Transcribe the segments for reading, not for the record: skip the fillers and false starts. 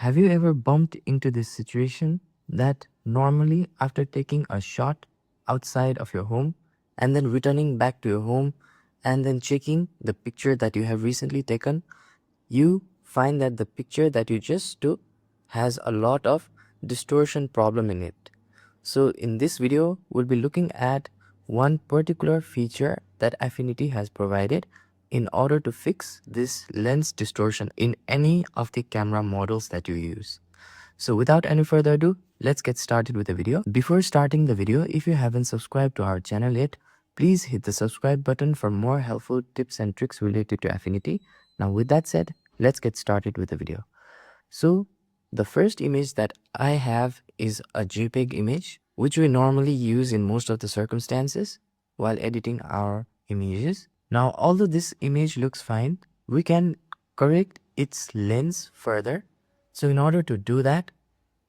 Have you ever bumped into this situation that normally after taking a shot outside of your home and then returning back to your home and then checking the picture that you have recently taken, you find that the picture that you just took has a lot of distortion problem in it. So in this video, we'll be looking at one particular feature that Affinity has provided in order to fix this lens distortion in any of the camera models that you use. So without any further ado, let's get started with the video. Before starting the video, if you haven't subscribed to our channel yet, please hit the subscribe button for more helpful tips and tricks related to Affinity. Now with that said, let's get started with the video. So the first image that I have is a JPEG image, which we normally use in most of the circumstances while editing our images. Now, although this image looks fine, we can correct its lens further. So in order to do that,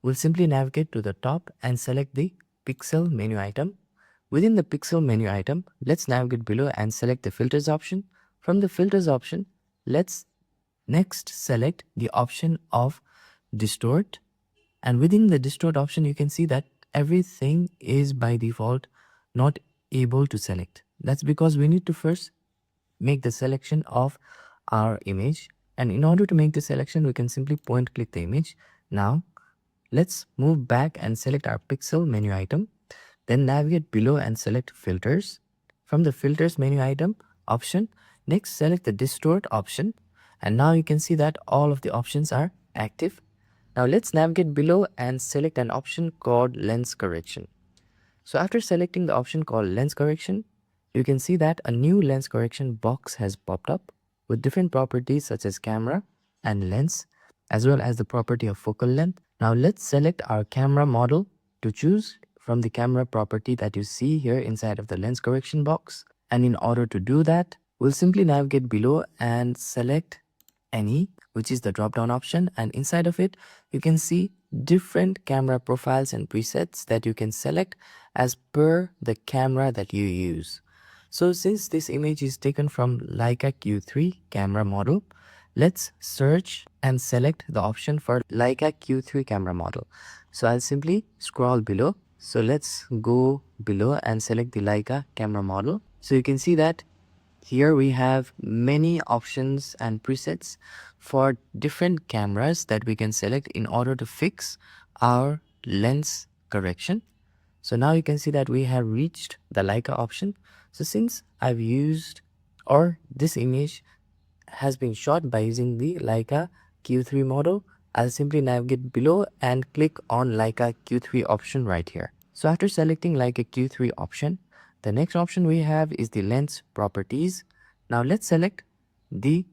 we'll simply navigate to the top and select the pixel menu item. Within the pixel menu item, let's navigate below and select the filters option. From the filters option, let's next select the option of distort, and within the distort option you can see that everything is by default not able to select. That's because we need to first make the selection of our image, and in order to make the selection we can simply point click the image. Now let's move back and select our pixel menu item, then navigate below and select filters. From the filters menu item option, next select the distort option, and now you can see that all of the options are active. Now let's navigate below and select an option called lens correction. So after selecting the option called lens correction, you can see that a new lens correction box has popped up with different properties such as camera and lens, as well as the property of focal length. Now let's select our camera model to choose from the camera property that you see here inside of the lens correction box. And in order to do that, we'll simply navigate below and select any, which is the drop down option, and inside of it you can see different camera profiles and presets that you can select as per the camera that you use. So since this image is taken from Leica Q3 camera model, let's search and select the option for Leica Q3 camera model. So I'll simply scroll below. So let's go below and select the Leica camera model. So you can see that here we have many options and presets for different cameras that we can select in order to fix our lens correction. So now you can see that we have reached the Leica option. So since I've used, or this image has been shot by using the Leica Q3 model, I'll simply navigate below and click on Leica Q3 option right here. So after selecting Leica Q3 option, the next option we have is the lens properties. Now let's select the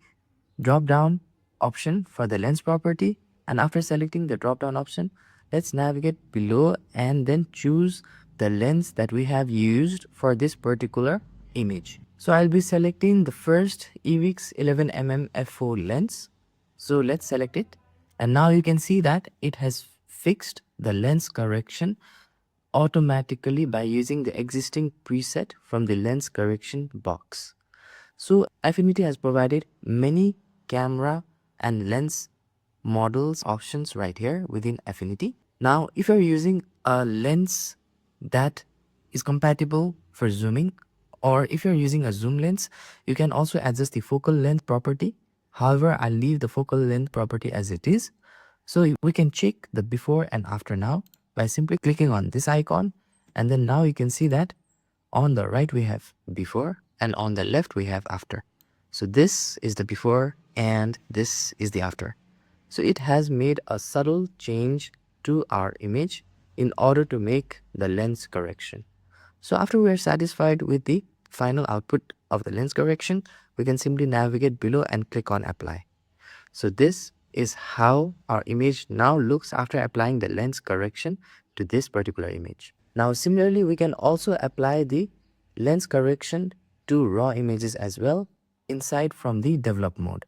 drop down option for the lens property, and after selecting the drop down option, let's navigate below and then choose the lens that we have used for this particular image. So I'll be selecting the first EVIX 11mm f4 lens. So let's select it, and now you can see that it has fixed the lens correction automatically by using the existing preset from the lens correction box. So Affinity has provided many camera and lens models options right here within Affinity. Now if you're using a lens that is compatible for zooming, or if you're using a zoom lens, you can also adjust the focal length property. However, I'll leave the focal length property as it is. So we can check the before and after now by simply clicking on this icon, and then now you can see that on the right we have before and on the left we have after. So this is the before and this is the after. So it has made a subtle change to our image in order to make the lens correction. So after we are satisfied with the final output of the lens correction, we can simply navigate below and click on apply. So this is how our image now looks after applying the lens correction to this particular image. Now similarly, we can also apply the lens correction to raw images as well inside from the develop mode.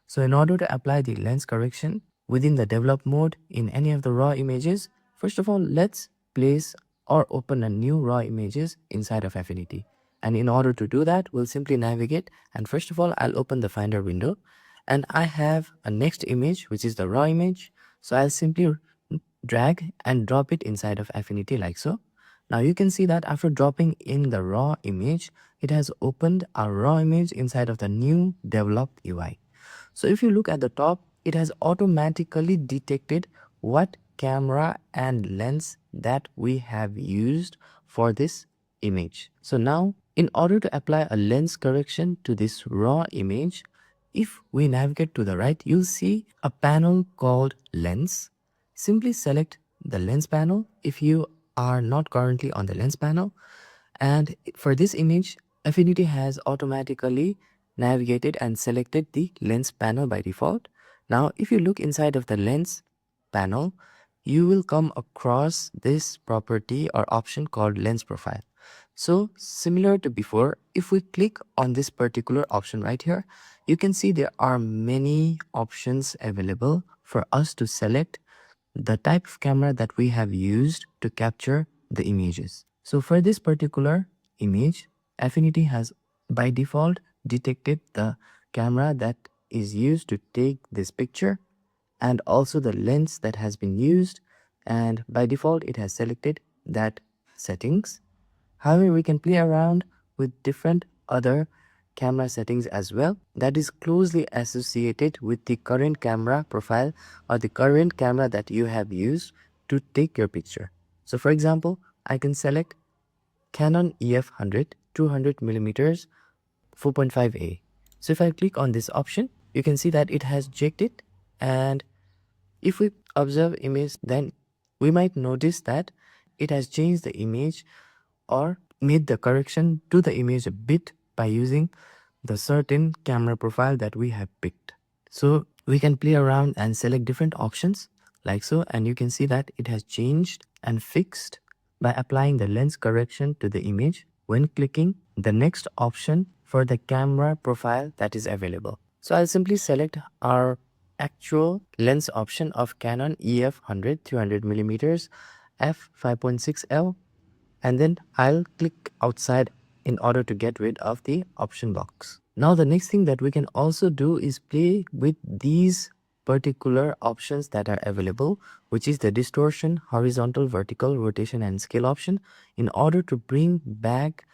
So in order to apply the lens correction within the develop mode in any of the raw images, first of all, let's place or open a new raw images inside of Affinity. And in order to do that, we'll simply navigate, and first of all, I'll open the Finder window, and I have a next image, which is the raw image. So I'll simply drag and drop it inside of Affinity like so. Now you can see that after dropping in the raw image, it has opened a raw image inside of the new developed UI. So if you look at the top, it has automatically detected what camera and lens that we have used for this image. So now, in order to apply a lens correction to this raw image, if we navigate to the right, you'll see a panel called lens. Simply select the lens panel if you are not currently on the lens panel. And for this image, Affinity has automatically navigated and selected the lens panel by default. Now, if you look inside of the lens panel, you will come across this property or option called lens profile. So similar to before, if we click on this particular option right here, you can see there are many options available for us to select the type of camera that we have used to capture the images. So for this particular image, Affinity has by default detected the camera that is used to take this picture and also the lens that has been used, and by default it has selected that settings. However, we can play around with different other camera settings as well that is closely associated with the current camera profile or the current camera that you have used to take your picture. So for example, I can select Canon EF 100 200 millimeters 4.5A. So if I click on this option, you can see that it has checked it, and if we observe image, then we might notice that it has changed the image or made the correction to the image a bit by using the certain camera profile that we have picked. So we can play around and select different options like so, and you can see that it has changed and fixed by applying the lens correction to the image when clicking the next option for the camera profile that is available. So I'll simply select our actual lens option of Canon EF 100 300mm f5.6L, and then I'll click outside in order to get rid of the option box. Now the next thing that we can also do is play with these particular options that are available, which is the distortion, horizontal, vertical, rotation and scale option, in order to bring back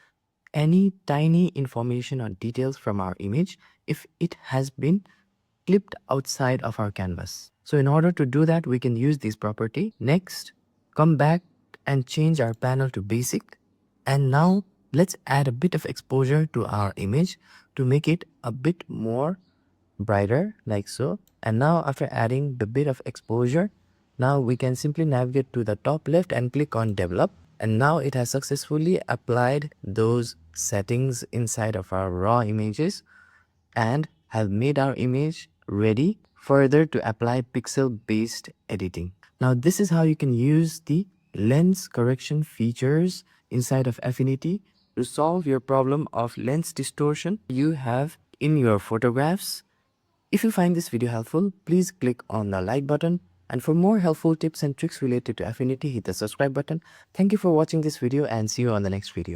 any tiny information or details from our image if it has been clipped outside of our canvas. So in order to do that, we can use this property. Next, come back and change our panel to basic. And now let's add a bit of exposure to our image to make it a bit more brighter like so. And now after adding the bit of exposure, now we can simply navigate to the top left and click on develop. And now it has successfully applied those settings inside of our raw images and have made our image ready further to apply pixel based editing. Now this is how you can use the lens correction features inside of Affinity to solve your problem of lens distortion you have in your photographs. If you find this video helpful, please click on the like button, and for more helpful tips and tricks related to Affinity, hit the subscribe button. Thank you for watching this video and see you on the next video.